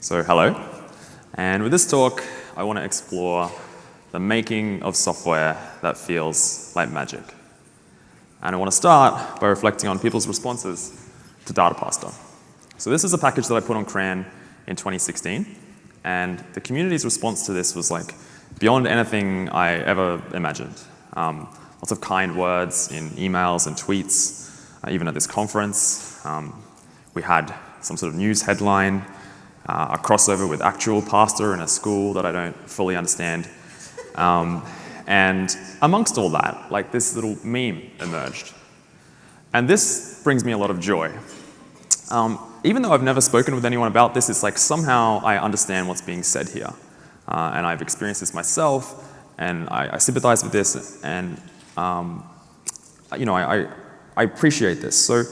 So hello, and with this talk, I want to explore the making of software that feels like magic. And I want to start by reflecting on people's responses to data parser. So this is a package that I put on CRAN in 2016, and the community's response to this was like beyond anything I ever imagined. Lots of kind words in emails and tweets, even at this conference. We had some sort of news headline, a crossover with actual pastor in a school that I don't fully understand. And amongst all that, like this little meme emerged. And this brings me a lot of joy. Even though I've never spoken with anyone about this, it's like somehow I understand what's being said here. And I've experienced this myself, and I sympathize with this, and I appreciate this. So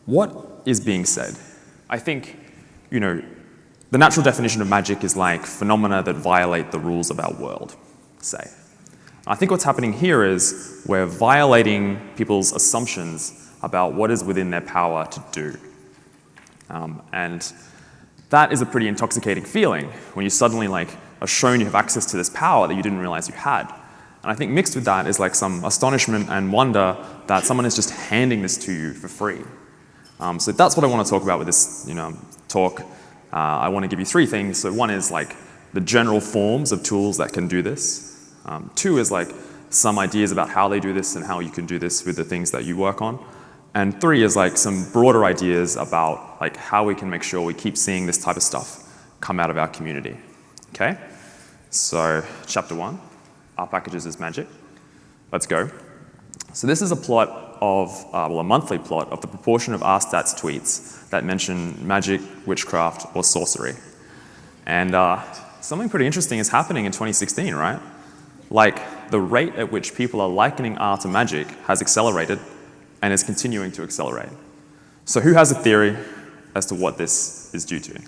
what is being said? I think, the natural definition of magic is like phenomena that violate the rules of our world, say. I think what's happening here is we're violating people's assumptions about what is within their power to do. And that is a pretty intoxicating feeling when you suddenly are shown you have access to this power that you didn't realize you had. And I think mixed with that is like some astonishment and wonder that someone is just handing this to you for free. So that's what I want to talk about with this talk. I want to give you three things. So one is like the general forms of tools that can do this. Two is like some ideas about how they do this and how you can do this with the things that you work on. And three is like some broader ideas about like how we can make sure we keep seeing this type of stuff come out of our community. Okay? So chapter 1, our packages is magic. Let's go. So this is a plot of, a monthly plot of the proportion of RStats tweets that mention magic, witchcraft, or sorcery. And something pretty interesting is happening in 2016, right? Like the rate at which people are likening R to magic has accelerated and is continuing to accelerate. So who has a theory as to what this is due to?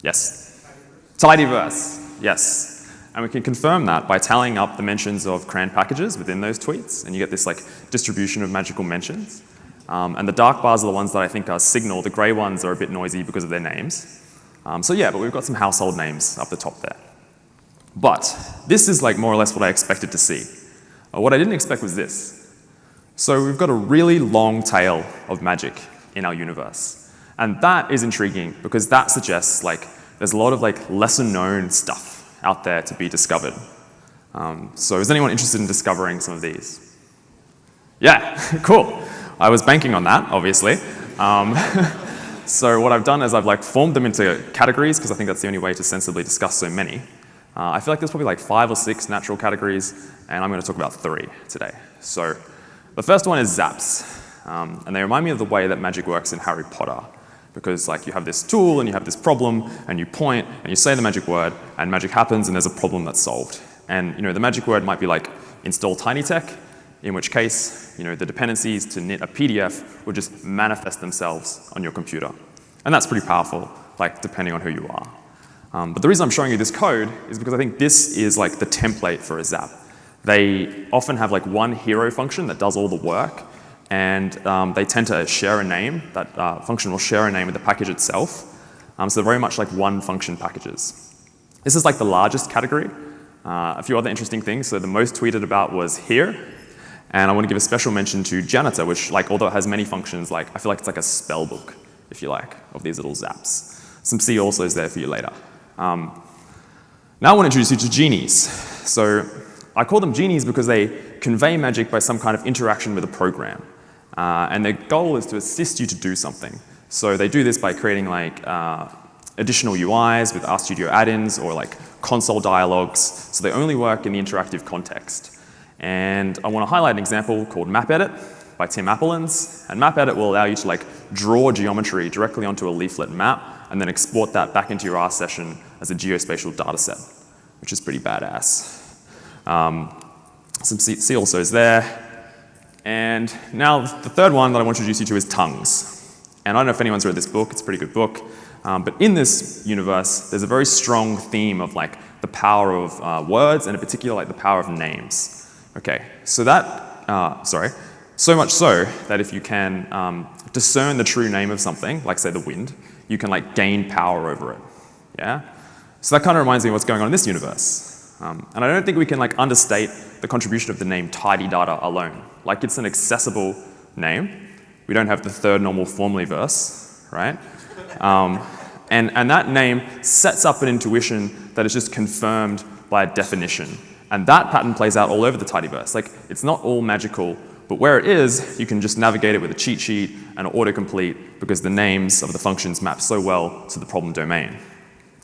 Yes? Tidyverse, yes. And we can confirm that by tallying up the mentions of CRAN packages within those tweets, and you get this distribution of magical mentions. And the dark bars are the ones that I think are signal. The gray ones are a bit noisy because of their names. But we've got some household names up the top there. But this is more or less what I expected to see. What I didn't expect was this. So we've got a really long tail of magic in our universe. And that is intriguing because that suggests there's a lot of lesser known stuff out there to be discovered. So is anyone interested in discovering some of these? Yeah, cool. I was banking on that, obviously. So what I've done is I've formed them into categories because I think that's the only way to sensibly discuss so many. I feel like there's probably 5 or 6 natural categories, and I'm going to talk about 3 today. So the first one is Zaps, and they remind me of the way that magic works in Harry Potter. Because you have this tool and you have this problem and you point and you say the magic word and magic happens and there's a problem that's solved. And the magic word might be install TinyTech, in which case the dependencies to knit a PDF would just manifest themselves on your computer. And that's pretty powerful, depending on who you are. But the reason I'm showing you this code is because I think this is the template for a Zap. They often have one hero function that does all the work, and they tend to share a name. That function will share a name with the package itself. So they're very much like one function packages. This is the largest category. A few other interesting things. So the most tweeted about was here. And I want to give a special mention to janitor, which although it has many functions, I feel like it's a spell book, if you like, of these little zaps. Some C also is there for you later. Now I want to introduce you to Genies. So I call them Genies because they convey magic by some kind of interaction with a program. And their goal is to assist you to do something. So they do this by creating additional UIs with RStudio add-ins or console dialogues. So they only work in the interactive context. And I want to highlight an example called MapEdit by Tim Appelins. And MapEdit will allow you to draw geometry directly onto a leaflet map and then export that back into your R session as a geospatial data set, which is pretty badass. Some C also is there. And now the third one that I want to introduce you to is tongues. And I don't know if anyone's read this book, it's a pretty good book. But in this universe, there's a very strong theme of the power of words, and in particular the power of names. Okay, so that, so much so that if you can discern the true name of something, like say the wind, you can like gain power over it. Yeah? So that kind of reminds me of what's going on in this universe. And I don't think we can like understate the contribution of the name tidy data alone. Like it's an accessible name. We don't have the third normal formally verse, right? And that name sets up an intuition that is just confirmed by a definition. And that pattern plays out all over the tidyverse. Like, it's not all magical, but where it is, you can just navigate it with a cheat sheet and autocomplete because the names of the functions map so well to the problem domain.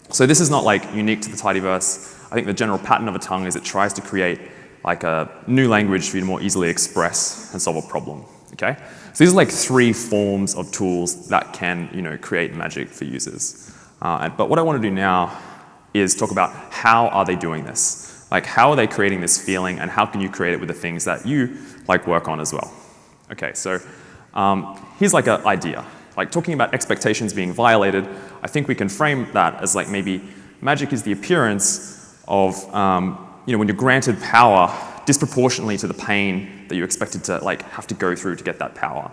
So this is not like unique to the tidyverse. I think the general pattern of a tongue is it tries to create like a new language for you to more easily express and solve a problem, okay? So these are like 3 forms of tools that can, create magic for users. But what I want to do now is talk about how are they doing this? Like, how are they creating this feeling, and how can you create it with the things that you like work on as well? Okay, so here's like an idea. Like talking about expectations being violated, I think we can frame that as like maybe magic is the appearance of, when you're granted power disproportionately to the pain that you expected to like have to go through to get that power.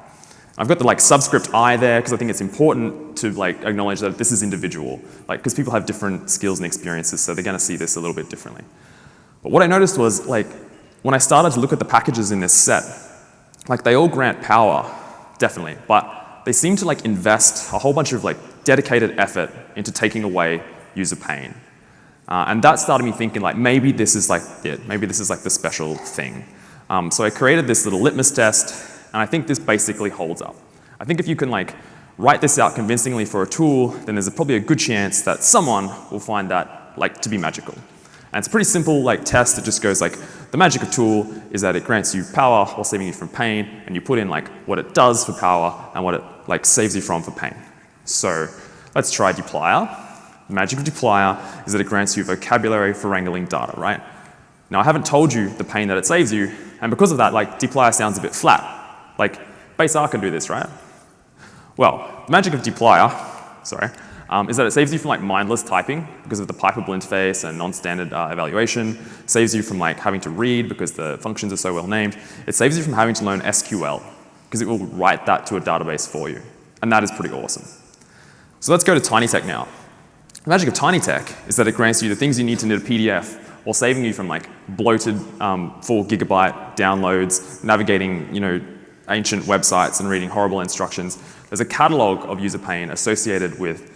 I've got the like subscript I there because I think it's important to like acknowledge that this is individual, like because people have different skills and experiences, so they're going to see this a little bit differently. But what I noticed was like when I started to look at the packages in this set, like they all grant power, definitely, but they seem to like invest a whole bunch of like dedicated effort into taking away user pain. And that started me thinking like maybe this is like it, maybe this is like the special thing. So I created this little litmus test, and I think this basically holds up. I think if you can like write this out convincingly for a tool, then there's probably a good chance that someone will find that like to be magical. And it's a pretty simple like test that just goes like, the magic of tool is that it grants you power while saving you from pain, and you put in like what it does for power and what it like saves you from for pain. So let's try dplyr. The magic of dplyr is that it grants you vocabulary for wrangling data, right? Now I haven't told you the pain that it saves you, and because of that, like dplyr sounds a bit flat. Like base R can do this, right? Well, the magic of dplyr, is that it saves you from like mindless typing because of the pipeable interface and non-standard evaluation. It saves you from like having to read because the functions are so well named. It saves you from having to learn SQL because it will write that to a database for you. And that is pretty awesome. So let's go to TinyTech now. The magic of TinyTech is that it grants you the things you need to knit a PDF while saving you from like bloated 4 gigabyte downloads, navigating ancient websites and reading horrible instructions. There's a catalog of user pain associated with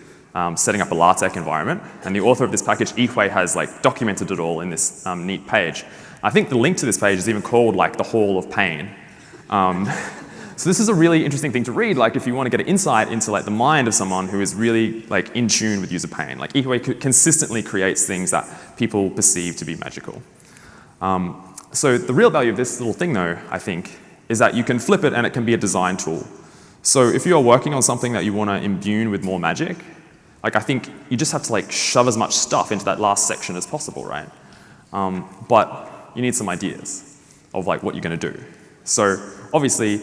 setting up a LaTeX environment, and the author of this package, Ihui, has like documented it all in this neat page. I think the link to this page is even called like the Hall of Pain. So this is a really interesting thing to read, like if you want to get an insight into like the mind of someone who is really like in tune with user pain. Like Ihui consistently creates things that people perceive to be magical. So the real value of this little thing though, I think, is that you can flip it and it can be a design tool. So if you're working on something that you want to imbue with more magic, like I think you just have to like shove as much stuff into that last section as possible, right? But you need some ideas of like what you're going to do. So obviously,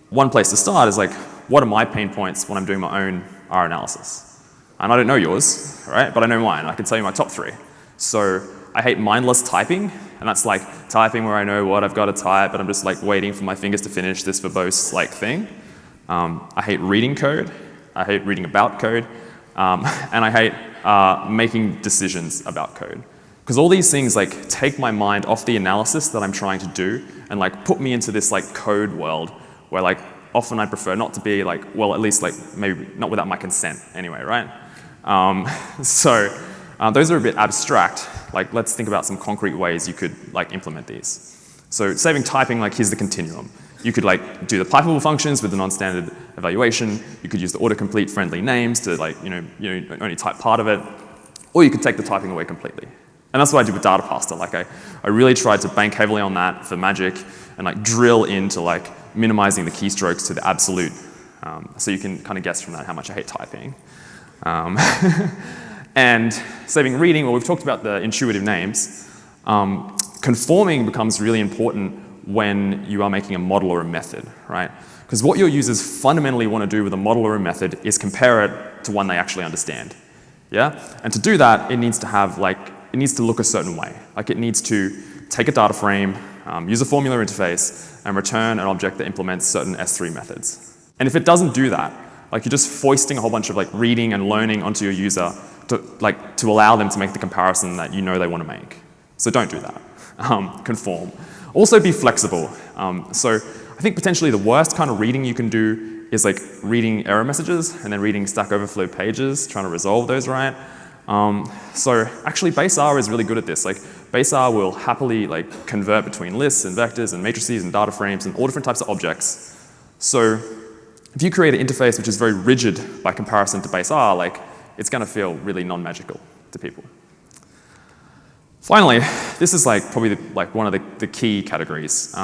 one place to start is like, what are my pain points when I'm doing my own R analysis? And I don't know yours, right? But I know mine. I can tell you my top 3. So I hate mindless typing, and that's like typing where I know what I've got to type, but I'm just like waiting for my fingers to finish this verbose like thing. I hate reading code. I hate reading about code. And I hate making decisions about code. Because all these things like take my mind off the analysis that I'm trying to do and like put me into this like code world where like often I prefer not to be like, well, at least like maybe not without my consent anyway, right? Those are a bit abstract. Like let's think about some concrete ways you could like implement these. So saving typing, like here's the continuum. You could like do the pipeable functions with the non-standard evaluation. You could use the autocomplete friendly names to like, only type part of it. Or you could take the typing away completely. And that's what I did with data parser. Like I really tried to bank heavily on that for magic and like drill into like minimizing the keystrokes to the absolute. So you can kind of guess from that how much I hate typing. And saving reading, well, we've talked about the intuitive names. Conforming becomes really important when you are making a model or a method, right? Because what your users fundamentally want to do with a model or a method is compare it to one they actually understand. Yeah? And to do that, it needs to have like, it needs to look a certain way. Like it needs to take a data frame, use a formula interface, and return an object that implements certain S3 methods. And if it doesn't do that, Like you're just foisting a whole bunch of like reading and learning onto your user to allow them to make the comparison that you know they want to make. So don't do that. Conform. Also be flexible. So I think potentially the worst kind of reading you can do is like reading error messages and then reading Stack Overflow pages, trying to resolve those right. So actually base R is really good at this. Like base R will happily like convert between lists and vectors and matrices and data frames and all different types of objects. So if you create an interface which is very rigid by comparison to base R, like it's going to feel really non-magical to people. Finally, this is like probably one of the key categories.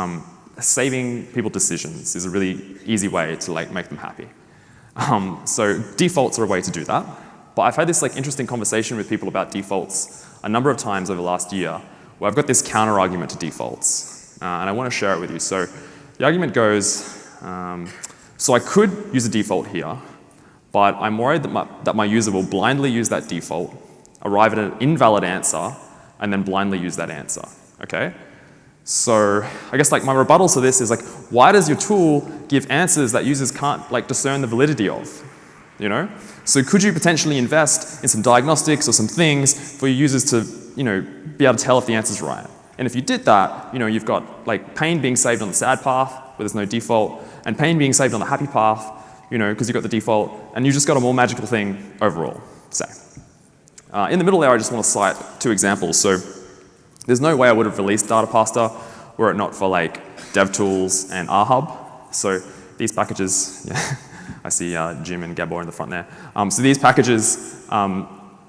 Saving people decisions is a really easy way to like make them happy. So defaults are a way to do that. But I've had this like interesting conversation with people about defaults a number of times over the last year where I've got this counter argument to defaults. And I want to share it with you. So the argument goes, so I could use a default here, but I'm worried that my user will blindly use that default, arrive at an invalid answer, and then blindly use that answer, okay? So I guess like my rebuttal to this is like, why does your tool give answers that users can't like discern the validity of, you know? So could you potentially invest in some diagnostics or some things for your users to, you know, be able to tell if the answer's right? And if you did that, you know, you've got like pain being saved on the sad path where there's no default, and pain being saved on the happy path, you know, because you've got the default, and you just got a more magical thing overall, say. In the middle there, I just want to cite two examples. So there's no way I would have released Data Pasta were it not for like DevTools and RHub. So these packages, yeah, I see Jim and Gabor in the front there. So these packages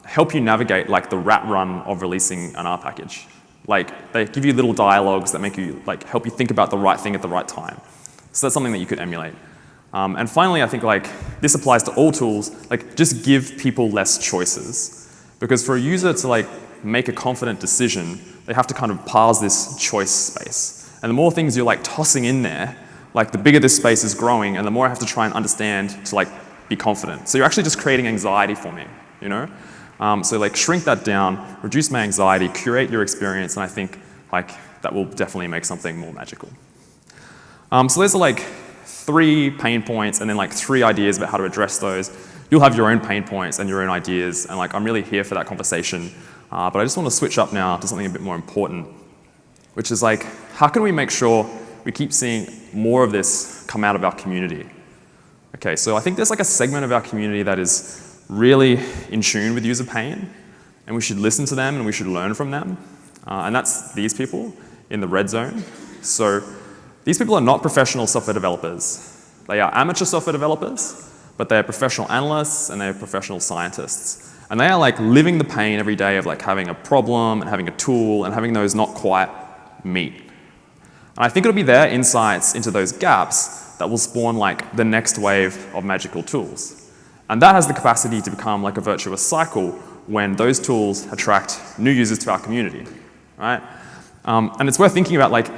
help you navigate like the rat run of releasing an R package. Like they give you little dialogues that make you like help you think about the right thing at the right time. So that's something that you could emulate. And finally, I think like this applies to all tools. Like just give people less choices. Because for a user to like make a confident decision, they have to kind of parse this choice space. And the more things you're like tossing in there, like the bigger this space is growing, and the more I have to try and understand to like be confident. So you're actually just creating anxiety for me, you know? So like shrink that down, reduce my anxiety, curate your experience, and I think like that will definitely make something more magical. So those are like 3 pain points and then like 3 ideas about how to address those. You'll have your own pain points and your own ideas, and like I'm really here for that conversation. But I just want to switch up now to something a bit more important, which is like, how can we make sure we keep seeing more of this come out of our community? Okay, so I think there's like a segment of our community that is really in tune with user pain, and we should listen to them and we should learn from them. And that's these people in the red zone. So these people are not professional software developers. They are amateur software developers, but they're professional analysts and they're professional scientists. And they are like living the pain every day of like having a problem and having a tool and having those not quite meet. And I think it'll be their insights into those gaps that will spawn like the next wave of magical tools. And that has the capacity to become like a virtuous cycle when those tools attract new users to our community, right? And it's worth thinking about like,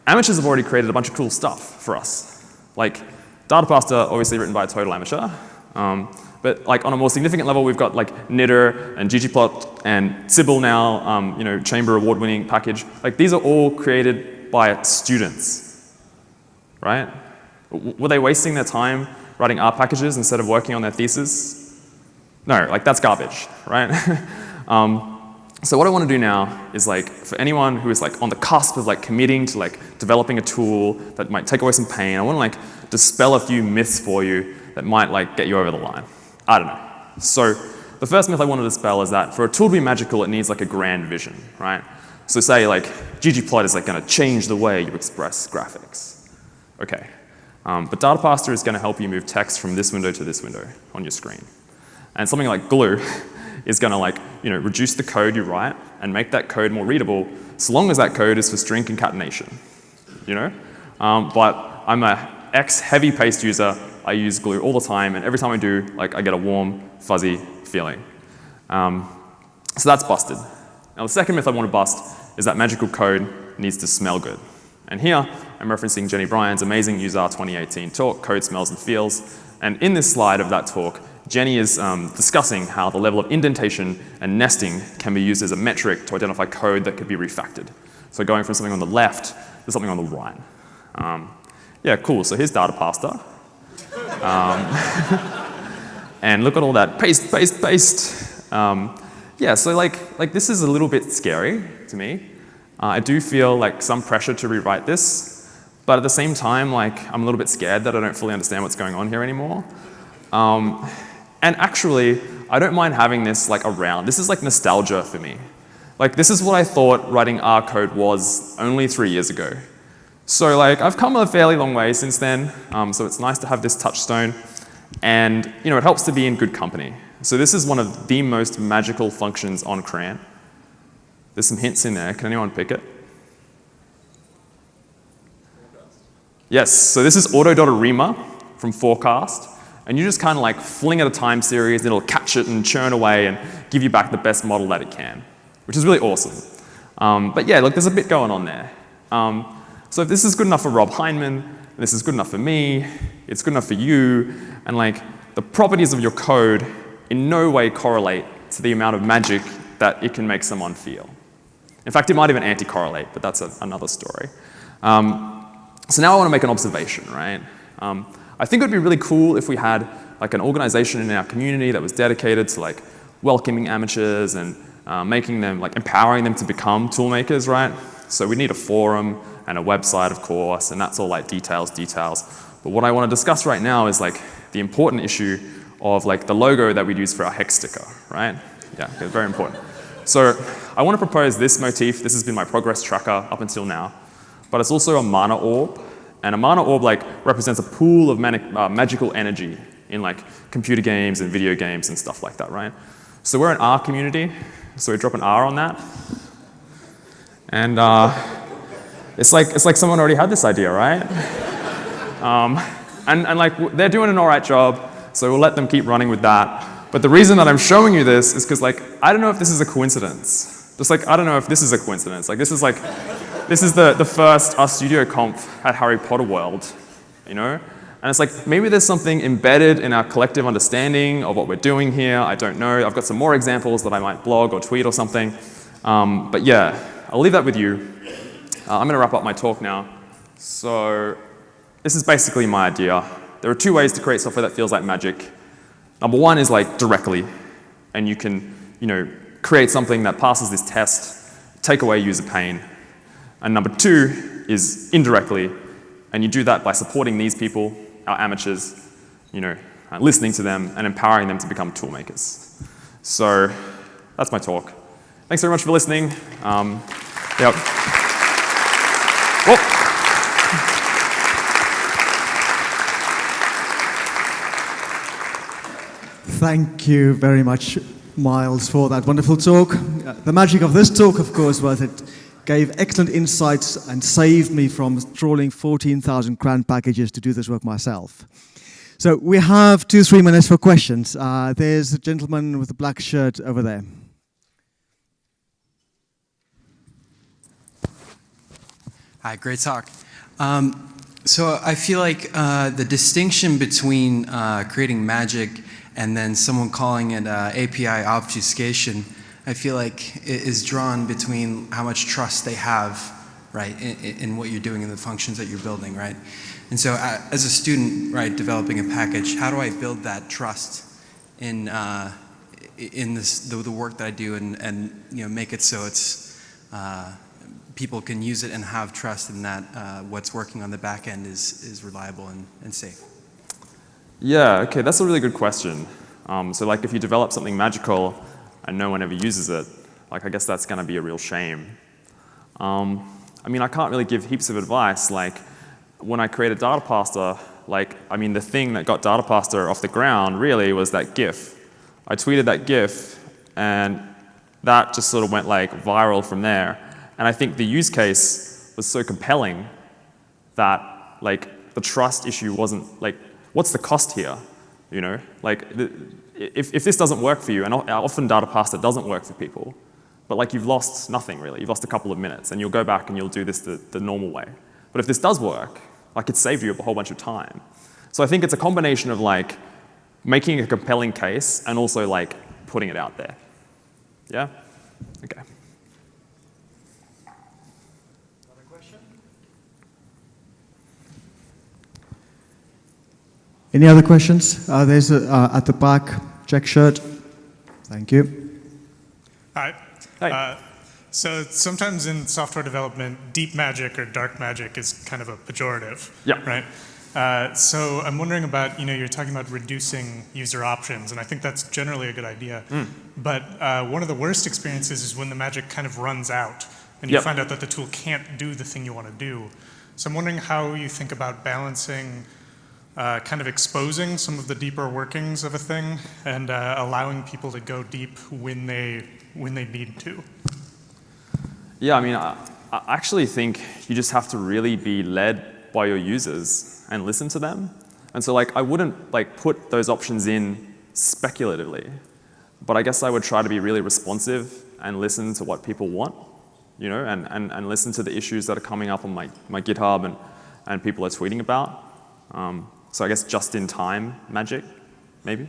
amateurs have already created a bunch of cool stuff for us. Like Data Pasta, obviously written by a total amateur. But like on a more significant level, we've got like Knitter and ggplot and Sybil now, you know, Chamber award-winning package. Like these are all created by students, right? Were they wasting their time writing R packages instead of working on their thesis? No, like that's garbage, right? So what I want to do now is like, for anyone who is like on the cusp of like committing to like developing a tool that might take away some pain, I want to like dispel a few myths for you that might like get you over the line. I don't know. So the first myth I want to dispel is that for a tool to be magical, it needs like a grand vision, right? So say like ggplot is like going to change the way you express graphics. Okay. But Data Pasta is going to help you move text from this window to this window on your screen. And something like Glue is going to like, you know, reduce the code you write and make that code more readable, so long as that code is for string concatenation, you know? But I'm a ex-heavy paste user. I use Glue all the time, and every time I do, like, I get a warm, fuzzy feeling. So that's busted. Now the second myth I want to bust is that magical code needs to smell good. And here, I'm referencing Jenny Bryan's amazing USAR 2018 talk, Code Smells and Feels. And in this slide of that talk, Jenny is discussing how the level of indentation and nesting can be used as a metric to identify code that could be refactored. So going from something on the left to something on the right. Yeah, cool. So here's Data Pasta. And look at all that paste, paste, paste. Yeah, so like this is a little bit scary to me. I do feel like some pressure to rewrite this, but at the same time, like I'm a little bit scared that I don't fully understand what's going on here anymore. And actually, I don't mind having this like around. This is like nostalgia for me. Like this is what I thought writing R code was only 3 years ago. So like I've come a fairly long way since then, so it's nice to have this touchstone. And it helps to be in good company. So this is one of the most magical functions on CRAN. There's some hints in there. Can anyone pick it? Yes, so this is auto.arima from forecast. And you just kind of like fling at a time series, and it'll catch it and churn away and give you back the best model that it can, which is really awesome. But yeah, look, there's a bit going on there. So if this is good enough for Rob Heinemann, this is good enough for me, it's good enough for you, and like the properties of your code in no way correlate to the amount of magic that it can make someone feel. In fact, it might even anti-correlate, but that's another story. So now I want to make an observation, right? I think it would be really cool if we had like an organization in our community that was dedicated to like welcoming amateurs and making them, like empowering them to become toolmakers, right? So we need a forum and a website, of course, and that's all like details. But what I want to discuss right now is like the important issue of like the logo that we use for our hex sticker, right? Yeah, okay, very important. So I want to propose this motif. This has been my progress tracker up until now, but it's also a mana orb. And a mana orb like represents a pool of magical energy in like computer games and video games and stuff like that, right? So we're an R community, so we drop an R on that. And it's like someone already had this idea, right? And like they're doing an all right job, so we'll let them keep running with that. But the reason that I'm showing you this is because like I don't know if this is a coincidence. Just like I don't know if this is a coincidence. Like this is the first RStudio conf at Harry Potter World, And it's like maybe there's something embedded in our collective understanding of what we're doing here. I don't know. I've got some more examples that I might blog or tweet or something. But yeah, I'll leave that with you. I'm going to wrap up my talk now. So this is basically my idea. There are two ways to create software that feels like magic. Number one is like directly, and you can, create something that passes this test, take away user pain. And number two is indirectly, and you do that by supporting these people, our amateurs, listening to them and empowering them to become tool makers. So that's my talk. Thanks very much for listening. Yep. Whoa. Thank you very much, Miles, for that wonderful talk. The magic of this talk, of course, was it gave excellent insights and saved me from trawling 14,000 CRAN packages to do this work myself. So we have 2-3 minutes for questions. There's a gentleman with a black shirt over there. Hi, great talk. So I feel like the distinction between creating magic and then someone calling it API obfuscation, I feel like it is drawn between how much trust they have, right, in what you're doing and the functions that you're building, right? And so as a student, right, developing a package, how do I build that trust in the work that I do and make it so it's people can use it and have trust in that what's working on the back end is reliable and safe? Yeah, okay, that's a really good question. So like if you develop something magical and no one ever uses it, like I guess that's going to be a real shame. I mean, I can't really give heaps of advice. Like when I created Data Parser, the thing that got Data Parser off the ground really was that GIF. I tweeted that GIF and that just sort of went like viral from there. And I think the use case was so compelling that like the trust issue wasn't like, what's the cost here? Like if this doesn't work for you, and often Data Parser doesn't work for people, but like you've lost nothing really. You've lost a couple of minutes, and you'll go back and you'll do this the normal way. But if this does work, like it saved you a whole bunch of time. So I think it's a combination of like making a compelling case and also like putting it out there. Yeah? Okay. Any other questions? There's at the back, check shirt. Thank you. Hi. Hey. So sometimes in software development, deep magic or dark magic is kind of a pejorative, Yeah. right? So I'm wondering about, you're talking about reducing user options, and I think that's generally a good idea. But one of the worst experiences is when the magic kind of runs out, and you Yep. find out that the tool can't do the thing you want to do. So I'm wondering how you think about balancing kind of exposing some of the deeper workings of a thing and allowing people to go deep when they need to. Yeah, I mean, I actually think you just have to really be led by your users and listen to them. And so I wouldn't put those options in speculatively, but I guess I would try to be really responsive and listen to what people want, and listen to the issues that are coming up on my GitHub and people are tweeting about. So I guess just-in-time magic, maybe.